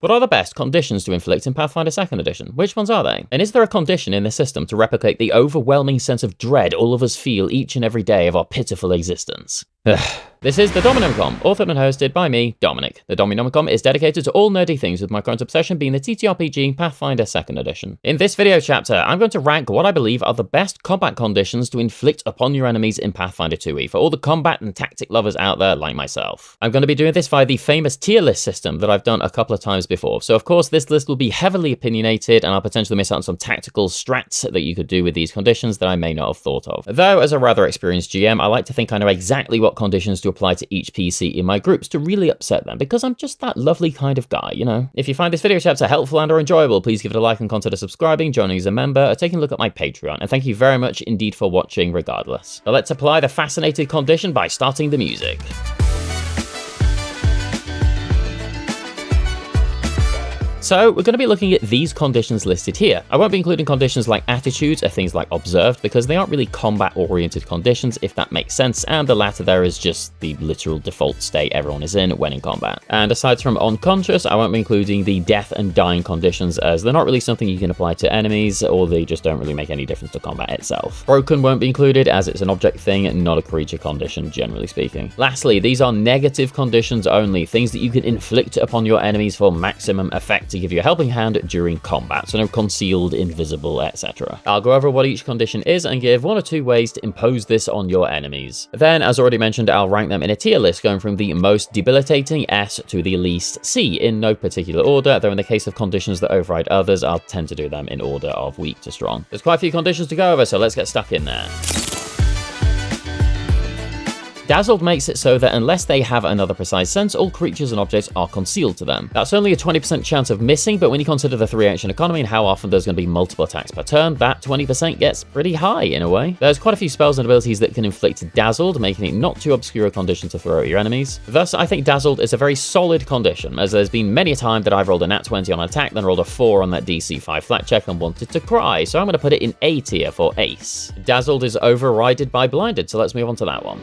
What are the best conditions to inflict in Pathfinder 2nd Edition? Which ones are they? And is there a condition in this system to replicate the overwhelming sense of dread all of us feel each and every day of our pitiful existence? This is the Dominomcom, authored and hosted by me, Dominic. The Dominomcom is dedicated to all nerdy things, with my current obsession being the TTRPG Pathfinder 2nd Edition. In this video chapter, I'm going to rank what I believe are the best combat conditions to inflict upon your enemies in Pathfinder 2e, for all the combat and tactic lovers out there like myself. I'm going to be doing this via the famous tier list system that I've done a couple of times before, so of course this list will be heavily opinionated, and I'll potentially miss out on some tactical strats that you could do with these conditions that I may not have thought of. Though, as a rather experienced GM, I like to think I know exactly what conditions to apply to each PC in my groups to really upset them, because I'm just that lovely kind of guy, you know? If you find this video chapter helpful and or enjoyable, please give it a like and consider subscribing, joining as a member, or taking a look at my Patreon, and thank you very much indeed for watching regardless. So let's apply the fascinated condition by starting the music. So we're going to be looking at these conditions listed here. I won't be including conditions like attitudes or things like observed, because they aren't really combat-oriented conditions, if that makes sense, and the latter there is just the literal default state everyone is in when in combat. And aside from unconscious, I won't be including the death and dying conditions, as they're not really something you can apply to enemies, or they just don't really make any difference to combat itself. Broken won't be included, as it's an object thing, not a creature condition, generally speaking. Lastly, these are negative conditions only, things that you can inflict upon your enemies for maximum effect to give you a helping hand during combat, so no concealed, invisible, etc. I'll go over what each condition is and give one or two ways to impose this on your enemies. Then, as already mentioned, I'll rank them in a tier list, going from the most debilitating S to the least C, in no particular order, though in the case of conditions that override others, I'll tend to do them in order of weak to strong. There's quite a few conditions to go over, so let's get stuck in there. Dazzled makes it so that unless they have another precise sense, all creatures and objects are concealed to them. That's only a 20% chance of missing, but when you consider the 3-action economy and how often there's going to be multiple attacks per turn, that 20% gets pretty high in a way. There's quite a few spells and abilities that can inflict Dazzled, making it not too obscure a condition to throw at your enemies. Thus, I think Dazzled is a very solid condition, as there's been many a time that I've rolled a nat 20 on an attack, then rolled a 4 on that DC 5 flat check and wanted to cry, so I'm going to put it in A tier for Ace. Dazzled is overrided by Blinded, so let's move on to that one.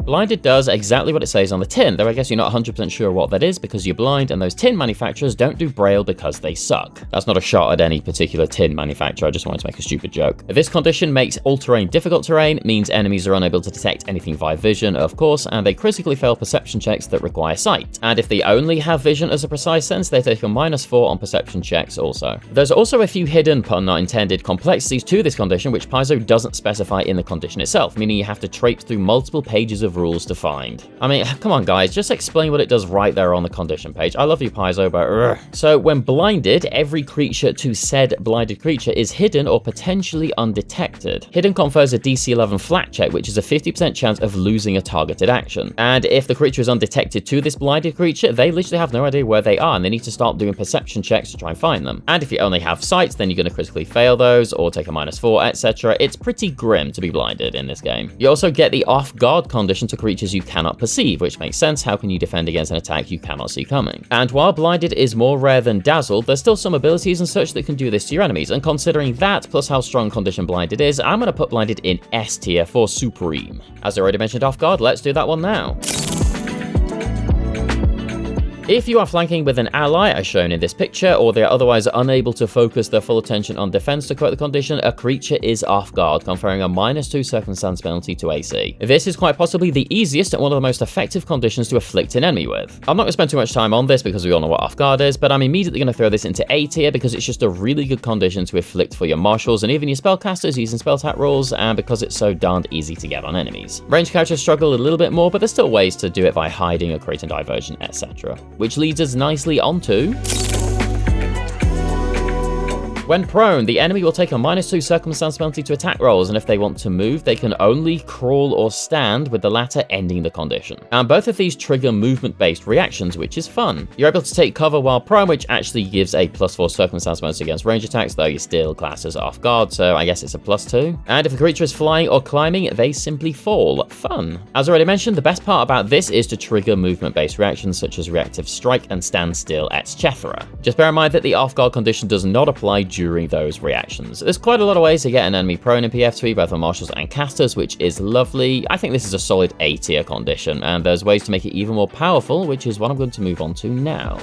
Blinded does exactly what it says on the tin, though I guess you're not 100% sure what that is because you're blind, and those tin manufacturers don't do Braille because they suck. That's not a shot at any particular tin manufacturer, I just wanted to make a stupid joke. This condition makes all-terrain difficult terrain, means enemies are unable to detect anything via vision, of course, and they critically fail perception checks that require sight. And if they only have vision as a precise sense, they take a -4 on perception checks also. There's also a few hidden, pun not intended, complexities to this condition which Paizo doesn't specify in the condition itself, meaning you have to traipse through multiple pages of rules to find. I mean, come on guys, just explain what it does right there on the condition page. I love you, Paizo, but So when blinded, every creature to said blinded creature is hidden or potentially undetected. Hidden confers a DC 11 flat check, which is a 50% chance of losing a targeted action. And if the creature is undetected to this blinded creature, they literally have no idea where they are, and they need to start doing perception checks to try and find them. And if you only have sight, then you're going to critically fail those, or take a -4, etc. It's pretty grim to be blinded in this game. You also get the off guard condition to creatures you cannot perceive, which makes sense. How can you defend against an attack you cannot see coming? And while Blinded is more rare than Dazzled, there's still some abilities and such that can do this to your enemies, and considering that, plus how strong condition Blinded is, I'm going to put Blinded in S tier for Supreme. As I already mentioned off guard, let's do that one now. If you are flanking with an ally, as shown in this picture, or they are otherwise unable to focus their full attention on defense to quote the condition, a creature is off guard, conferring a -2 circumstance penalty to AC. This is quite possibly the easiest and one of the most effective conditions to afflict an enemy with. I'm not going to spend too much time on this because we all know what off guard is, but I'm immediately going to throw this into A tier because it's just a really good condition to afflict for your marshals and even your spellcasters using spell tap rules, and because it's so darned easy to get on enemies. Range characters struggle a little bit more, but there's still ways to do it by hiding or creating diversion, etc. Which leads us nicely onto... When prone, the enemy will take a -2 circumstance penalty to attack rolls, and if they want to move, they can only crawl or stand, with the latter ending the condition. And both of these trigger movement-based reactions, which is fun. You're able to take cover while prone, which actually gives a +4 circumstance bonus against range attacks, though you're still classed as off guard, so I guess it's a +2. And if the creature is flying or climbing, they simply fall. Fun. As already mentioned, the best part about this is to trigger movement-based reactions such as reactive strike and stand still, etc. Just bear in mind that the off guard condition does not apply during those reactions. There's quite a lot of ways to get an enemy prone in PF2, both on martials and casters, which is lovely. I think this is a solid A tier condition, and there's ways to make it even more powerful, which is what I'm going to move on to now.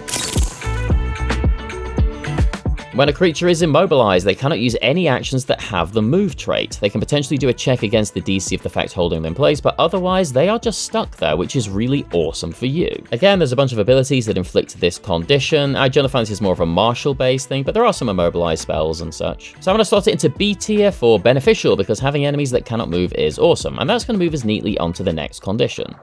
When a creature is immobilized, they cannot use any actions that have the move trait. They can potentially do a check against the DC of the effect holding them in place, but otherwise they are just stuck there, which is really awesome for you. Again, there's a bunch of abilities that inflict this condition. I generally find this is more of a martial-based thing, but there are some immobilized spells and such. So I'm going to slot it into B tier for beneficial, because having enemies that cannot move is awesome, and that's going to move us neatly onto the next condition.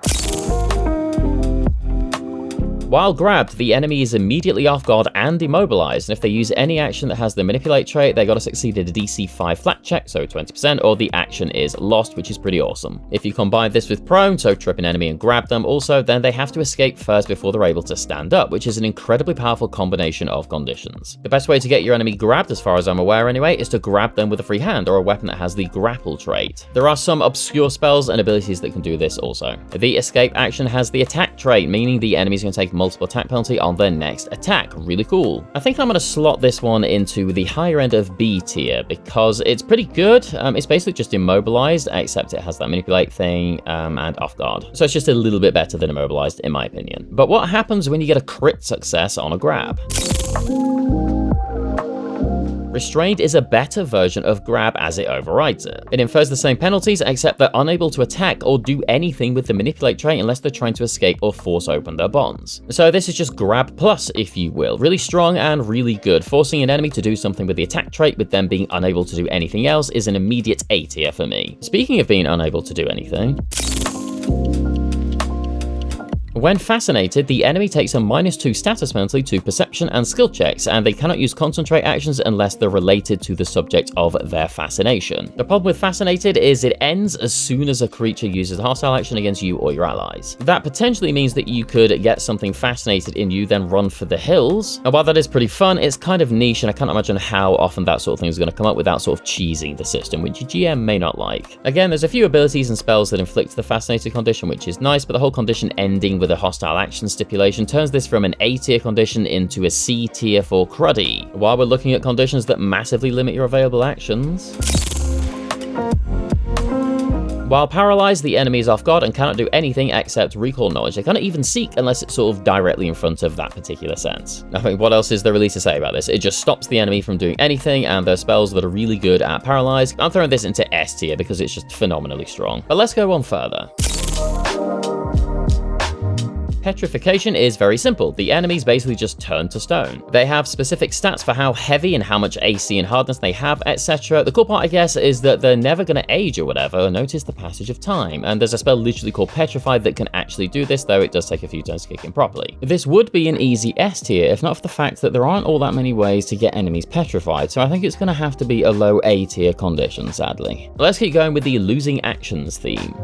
While grabbed, the enemy is immediately off guard and immobilized, and if they use any action that has the manipulate trait, they gotta succeed at a DC 5 flat check, so 20%, or the action is lost, which is pretty awesome. If you combine this with prone, so trip an enemy and grab them also, then they have to escape first before they're able to stand up, which is an incredibly powerful combination of conditions. The best way to get your enemy grabbed, as far as I'm aware anyway, is to grab them with a free hand or a weapon that has the grapple trait. There are some obscure spells and abilities that can do this also. The escape action has the attack trait, meaning the enemy's gonna take multiple attack penalty on their next attack. Really cool. I think I'm going to slot this one into the higher end of B tier because it's pretty good. It's basically just immobilized, except it has that manipulate thing and off guard. So it's just a little bit better than immobilized in my opinion. But what happens when you get a crit success on a grab? Restrained is a better version of grab as it overrides it. It infers the same penalties, except they're unable to attack or do anything with the manipulate trait unless they're trying to escape or force open their bonds. So this is just grab plus, if you will. Really strong and really good. Forcing an enemy to do something with the attack trait with them being unable to do anything else is an immediate A tier for me. Speaking of being unable to do anything, when fascinated, the enemy takes a -2 status penalty to perception and skill checks, and they cannot use concentrate actions unless they're related to the subject of their fascination. The problem with fascinated is it ends as soon as a creature uses a hostile action against you or your allies. That potentially means that you could get something fascinated in you, then run for the hills. And while that is pretty fun, it's kind of niche, and I can't imagine how often that sort of thing is going to come up without sort of cheesing the system, which your GM may not like. Again, there's a few abilities and spells that inflict the fascinated condition, which is nice, but the whole condition ending with a hostile action stipulation turns this from an A tier condition into a C tier for cruddy. While we're looking at conditions that massively limit your available actions, while paralyzed, the enemy is off guard and cannot do anything except recall knowledge. They cannot even seek unless it's sort of directly in front of that particular sense. I mean, what else is there really to say about this? It just stops the enemy from doing anything, and there's spells that are really good at paralyzed. I'm throwing this into S tier because it's just phenomenally strong. But let's go on further. Petrification is very simple. The enemies basically just turn to stone. They have specific stats for how heavy and how much AC and hardness they have, etc. The cool part, I guess, is that they're never going to age or whatever. Notice the passage of time. And there's a spell literally called Petrified that can actually do this, though it does take a few turns to kick in properly. This would be an easy S tier, if not for the fact that there aren't all that many ways to get enemies petrified, so I think it's going to have to be a low A tier condition, sadly. Let's keep going with the losing actions theme.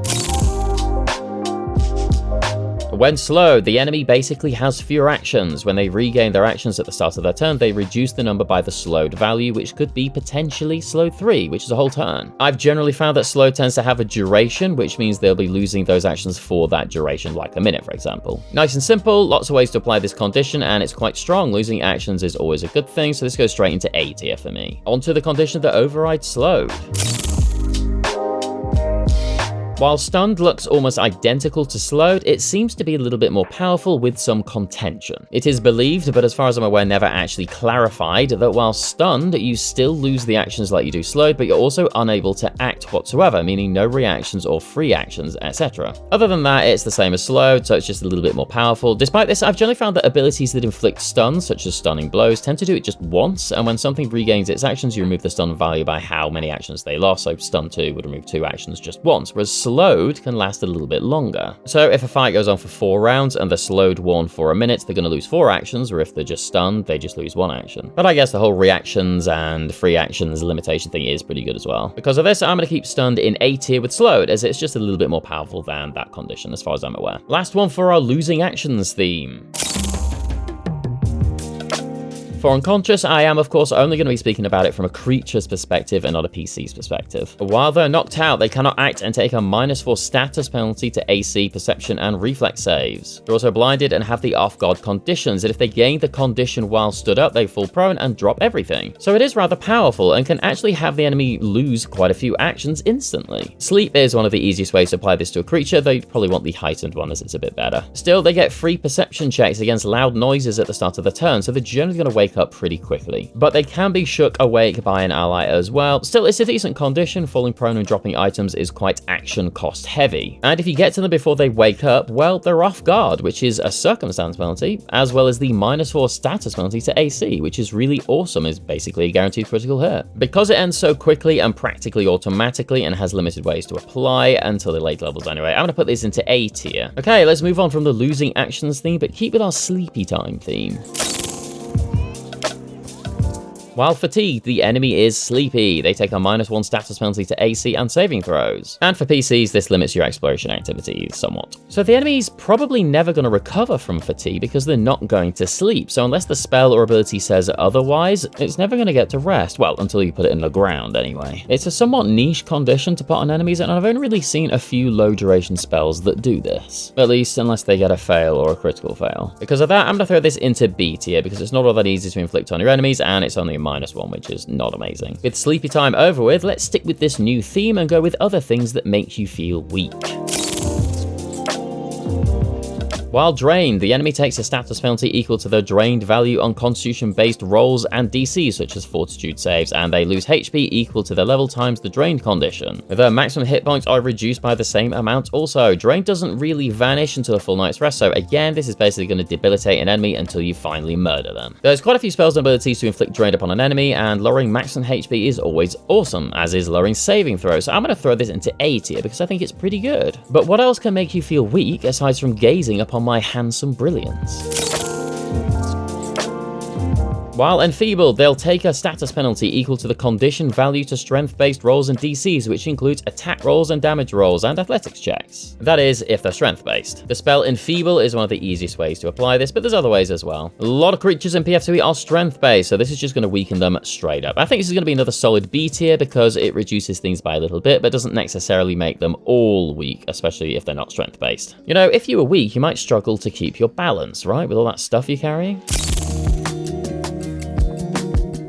When slowed, the enemy basically has fewer actions. When they regain their actions at the start of their turn, they reduce the number by the slowed value, which could be potentially slowed 3, which is a whole turn. I've generally found that slow tends to have a duration, which means they'll be losing those actions for that duration, like a minute, for example. Nice and simple, lots of ways to apply this condition, and it's quite strong. Losing actions is always a good thing, so this goes straight into A tier for me. Onto the condition that overrides slowed. While stunned looks almost identical to slowed, it seems to be a little bit more powerful with some contention. It is believed, but as far as I'm aware, never actually clarified, that while stunned, you still lose the actions like you do slowed, but you're also unable to act whatsoever, meaning no reactions or free actions, etc. Other than that, it's the same as slowed, so it's just a little bit more powerful. Despite this, I've generally found that abilities that inflict stuns, such as stunning blows, tend to do it just once, and when something regains its actions, you remove the stun value by how many actions they lost, so stun 2 would remove 2 actions just once, whereas slowed can last a little bit longer. So if a fight goes on for 4 rounds and they're slowed 1 for a minute, they're going to lose 4 actions, or if they're just stunned, they just lose 1 action. But I guess the whole reactions and free actions limitation thing is pretty good as well. Because of this, I'm going to keep stunned in A tier with slowed, as it's just a little bit more powerful than that condition as far as I'm aware. Last one for our losing actions theme. For Unconscious, I am of course only going to be speaking about it from a creature's perspective and not a PC's perspective. While they're knocked out, they cannot act and take a -4 status penalty to AC, perception, and reflex saves. They're also blinded and have the off-guard conditions, and if they gain the condition while stood up, they fall prone and drop everything. So it is rather powerful and can actually have the enemy lose quite a few actions instantly. Sleep is one of the easiest ways to apply this to a creature, though you'd probably want the heightened one as it's a bit better. Still, they get free perception checks against loud noises at the start of the turn, so they're generally going to wake up pretty quickly. But they can be shook awake by an ally as well. Still, it's a decent condition. Falling prone and dropping items is quite action cost heavy. And if you get to them before they wake up, well, they're off guard, which is a circumstance penalty, as well as the -4 status penalty to AC, which is really awesome, is basically a guaranteed critical hit. Because it ends so quickly and practically automatically and has limited ways to apply until the late levels anyway, I'm going to put this into A tier. Okay, let's move on from the losing actions theme, but keep with our sleepy time theme. While fatigued, the enemy is sleepy. They take a -1 status penalty to AC and saving throws. And for PCs, this limits your exploration activities somewhat. So the enemy's probably never going to recover from fatigue because they're not going to sleep. So unless the spell or ability says otherwise, it's never going to get to rest. Well, until you put it in the ground anyway. It's a somewhat niche condition to put on enemies, and I've only really seen a few low duration spells that do this. At least unless they get a fail or a critical fail. Because of that, I'm going to throw this into B tier because it's not all that easy to inflict on your enemies, and it's only a -1, which is not amazing. With sleepy time over with, let's stick with this new theme and go with other things that make you feel weak. While drained, the enemy takes a status penalty equal to the drained value on constitution-based rolls and DCs such as fortitude saves, and they lose HP equal to the level times the drained condition. Their maximum hit points are reduced by the same amount also. Drained doesn't really vanish until a full night's rest, so again, this is basically going to debilitate an enemy until you finally murder them. There's quite a few spells and abilities to inflict drained upon an enemy, and lowering maximum HP is always awesome, as is lowering saving throws, so I'm going to throw this into A tier because I think it's pretty good. But what else can make you feel weak aside from gazing upon my handsome brilliance? While Enfeebled, they'll take a status penalty equal to the condition value to strength-based rolls and DCs, which includes attack rolls and damage rolls and athletics checks. That is, if they're strength-based. The spell Enfeeble is one of the easiest ways to apply this, but there's other ways as well. A lot of creatures in PF2E are strength-based, so this is just going to weaken them straight up. I think this is going to be another solid B tier because it reduces things by a little bit, but doesn't necessarily make them all weak, especially if they're not strength-based. You know, if you were weak, you might struggle to keep your balance, right, with all that stuff you're carrying?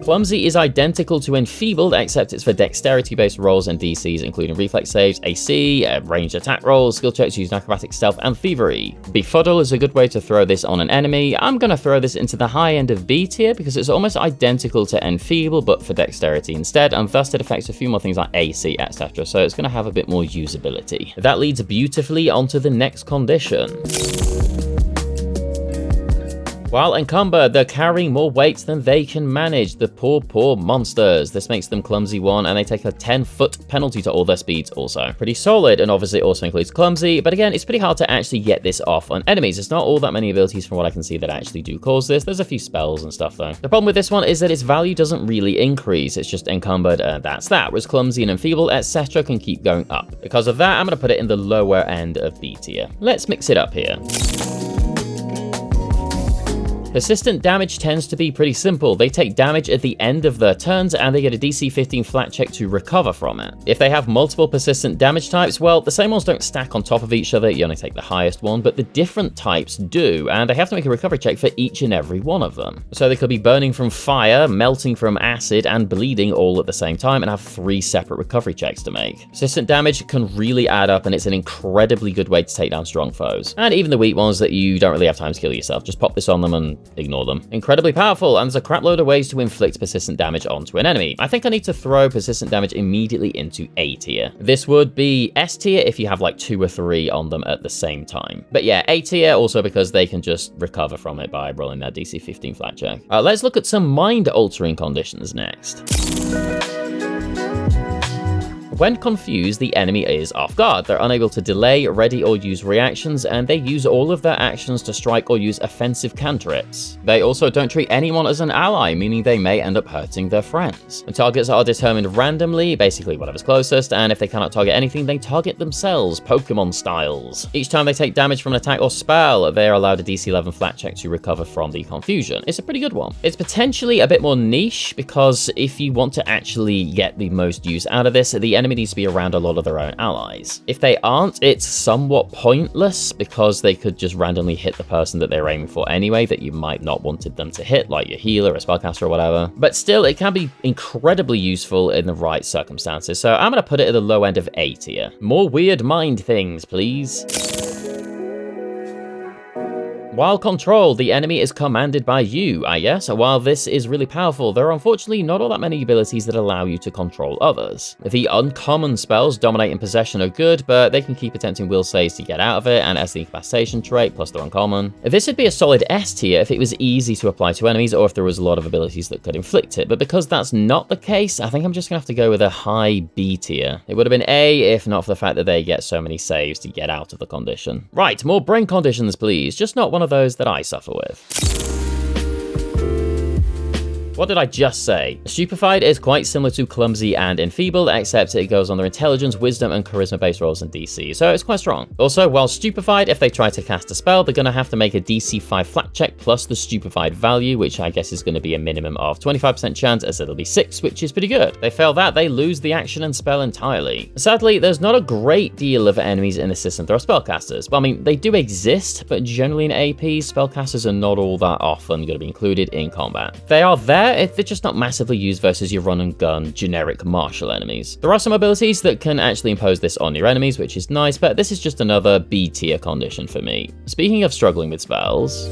Clumsy is identical to Enfeebled, except it's for dexterity-based rolls and DCs, including reflex saves, AC, ranged attack rolls, skill checks using acrobatic stealth, and thievery. Befuddle is a good way to throw this on an enemy. I'm going to throw this into the high end of B tier because it's almost identical to Enfeeble, but for dexterity instead, and thus it affects a few more things like AC, etc., so it's going to have a bit more usability. That leads beautifully onto the next condition. While Encumbered, they're carrying more weight than they can manage. The poor monsters. This makes them Clumsy 1, and they take a 10-foot penalty to all their speeds also. Pretty solid, and obviously also includes Clumsy, but again, it's pretty hard to actually get this off on enemies. It's not all that many abilities from what I can see that actually do cause this. There's a few spells and stuff though. The problem with this one is that its value doesn't really increase. It's just Encumbered, and that's that, whereas Clumsy and Enfeebled, etc. can keep going up. Because of that, I'm going to put it in the lower end of B tier. Let's mix it up here. Persistent damage tends to be pretty simple. They take damage at the end of their turns, and they get a DC 15 flat check to recover from it. If they have multiple persistent damage types, well, the same ones don't stack on top of each other, you only take the highest one, but the different types do, and they have to make a recovery check for each and every one of them. So they could be burning from fire, melting from acid, and bleeding all at the same time, and have 3 separate recovery checks to make. Persistent damage can really add up, and it's an incredibly good way to take down strong foes. And even the weak ones that you don't really have time to kill yourself, just pop this on them and ignore them. Incredibly powerful, and there's a crap load of ways to inflict persistent damage onto an enemy. I think I need to throw persistent damage immediately into A tier. This would be S tier if you have like 2 or 3 on them at the same time. But yeah, A tier also because they can just recover from it by rolling their DC 15 flat check. Let's look at some mind-altering conditions next. when confused, the enemy is off guard. They're unable to delay, ready, or use reactions, and they use all of their actions to strike or use offensive cantrips. They also don't treat anyone as an ally, meaning they may end up hurting their friends. The targets are determined randomly, basically whatever's closest, and if they cannot target anything, they target themselves, Pokemon styles. Each time they take damage from an attack or spell, they are allowed a DC 11 flat check to recover from the confusion. It's a pretty good one. It's potentially a bit more niche, because if you want to actually get the most use out of this, the enemy needs to be around a lot of their own allies. If they aren't, it's somewhat pointless, because they could just randomly hit the person that they're aiming for anyway that you might not wanted them to hit, like your healer, a spellcaster, or whatever. But still, it can be incredibly useful in the right circumstances, so I'm going to put it at the low end of A tier. More weird mind things, please. While controlled, the enemy is commanded by you, I guess. While this is really powerful, there are unfortunately not all that many abilities that allow you to control others. The uncommon spells Dominate and Possession are good, but they can keep attempting will saves to get out of it, and as the incapacitation trait, plus they're uncommon. This would be a solid S tier if it was easy to apply to enemies, or if there was a lot of abilities that could inflict it, but because that's not the case, I think I'm just gonna have to go with a high B tier. It would have been A if not for the fact that they get so many saves to get out of the condition. Right, more brain conditions, please, just not one of those that I suffer with. What did I just say? Stupefied is quite similar to Clumsy and Enfeebled, except it goes on their intelligence, wisdom, and charisma-based rolls and DC, so it's quite strong. Also, while Stupefied, if they try to cast a spell, they're going to have to make a DC 5 flat check plus the Stupefied value, which I guess is going to be a minimum of 25% chance, as it'll be 6, which is pretty good. They fail that, they lose the action and spell entirely. Sadly, there's not a great deal of enemies in the system that are spellcasters. Well, I mean, they do exist, but generally in AP, spellcasters are not all that often going to be included in combat. They are there, if they're just not massively used versus your run and gun generic martial enemies. There are some abilities that can actually impose this on your enemies, which is nice, but this is just another B tier condition for me. Speaking of struggling with spells,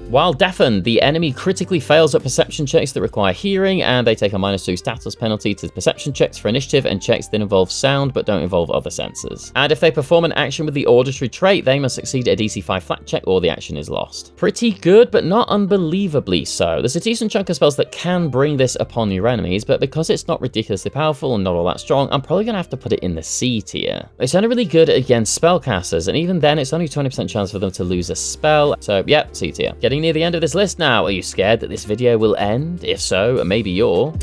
while Deafened, the enemy critically fails at perception checks that require hearing, and they take a -2 status penalty to perception checks for initiative and checks that involve sound but don't involve other senses. And if they perform an action with the auditory trait, they must succeed a DC 5 flat check or the action is lost. Pretty good, but not unbelievably so. There's a decent chunk of spells that can bring this upon your enemies, but because it's not ridiculously powerful and not all that strong, I'm probably going to have to put it in the C tier. It's only really good against spellcasters, and even then it's only 20% chance for them to lose a spell, so yeah, C tier. Getting near the end of this list now. Are you scared that this video will end? If so, maybe you're...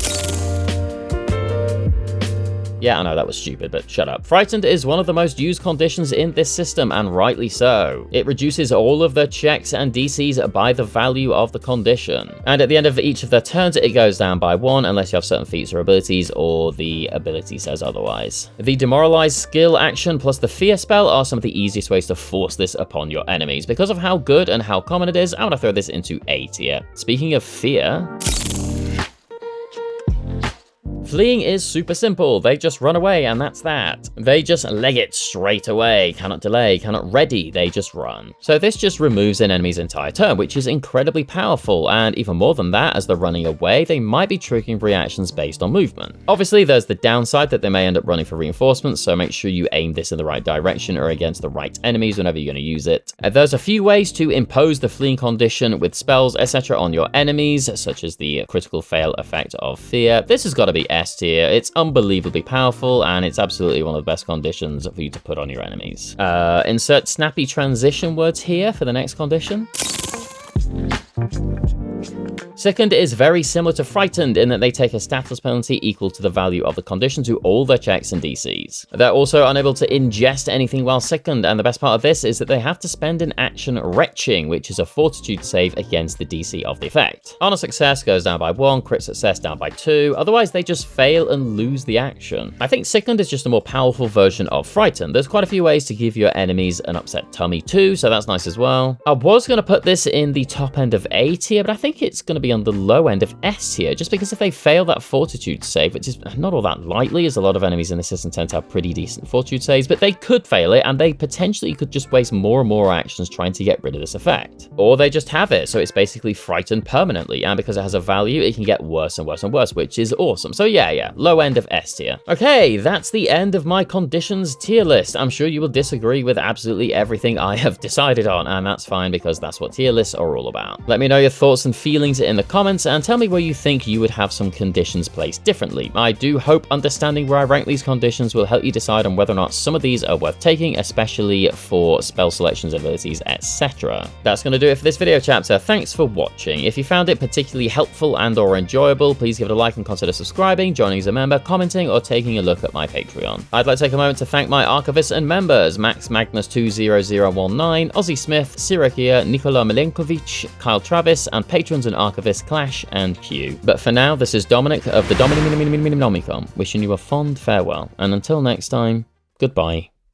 Yeah, I know that was stupid, but shut up. Frightened is one of the most used conditions in this system, and rightly so. It reduces all of their checks and DCs by the value of the condition. And at the end of each of their turns, it goes down by 1 unless you have certain feats or abilities, or the ability says otherwise. The Demoralized skill action plus the fear spell are some of the easiest ways to force this upon your enemies. Because of how good and how common it is, I'm gonna throw this into A tier. Speaking of fear... Fleeing is super simple. They just run away, and that's that. They just leg it straight away. Cannot delay, cannot ready, they just run. So this just removes an enemy's entire turn, which is incredibly powerful, and even more than that, as they're running away, they might be triggering reactions based on movement. Obviously, there's the downside that they may end up running for reinforcements, so make sure you aim this in the right direction or against the right enemies whenever you're going to use it. There's a few ways to impose the fleeing condition with spells, etc. on your enemies, such as the critical fail effect of fear. This has got to be S tier. It's unbelievably powerful, and it's absolutely one of the best conditions for you to put on your enemies. Insert snappy transition words here for the next condition. Sickened is very similar to Frightened in that they take a status penalty equal to the value of the condition to all their checks and DCs. They're also unable to ingest anything while sickened, and the best part of this is that they have to spend an action retching, which is a fortitude save against the DC of the effect. On a success goes down by 1, crit success down by 2, otherwise they just fail and lose the action. I think Sickened is just a more powerful version of Frightened. There's quite a few ways to give your enemies an upset tummy too, so that's nice as well. I was going to put this in the top end of A tier, but I think it's going to be on the low end of S tier, just because if they fail that fortitude save, which is not all that likely, as a lot of enemies in the system tend to have pretty decent fortitude saves, but they could fail it, and they potentially could just waste more and more actions trying to get rid of this effect. Or they just have it, so it's basically Frightened permanently, and because it has a value, it can get worse and worse and worse, which is awesome. So yeah, low end of S tier. Okay, that's the end of my conditions tier list. I'm sure you will disagree with absolutely everything I have decided on, and that's fine, because that's what tier lists are all about. Let me know your thoughts and feelings in in the comments and tell me where you think you would have some conditions placed differently. I do hope understanding where I rank these conditions will help you decide on whether or not some of these are worth taking, especially for spell selections, abilities, etc. That's going to do it for this video chapter. Thanks for watching. If you found it particularly helpful and or enjoyable, please give it a like and consider subscribing, joining as a member, commenting, or taking a look at my Patreon. I'd like to take a moment to thank my archivists and members: Max Magnus 20019, Ozzy Smith, Sirakia, Nikola Milenkovic, Kyle Travis, and patrons and archivists Clash and Q. But for now, this is Dominic of the Dominic wishing you a fond farewell, and until next time, goodbye.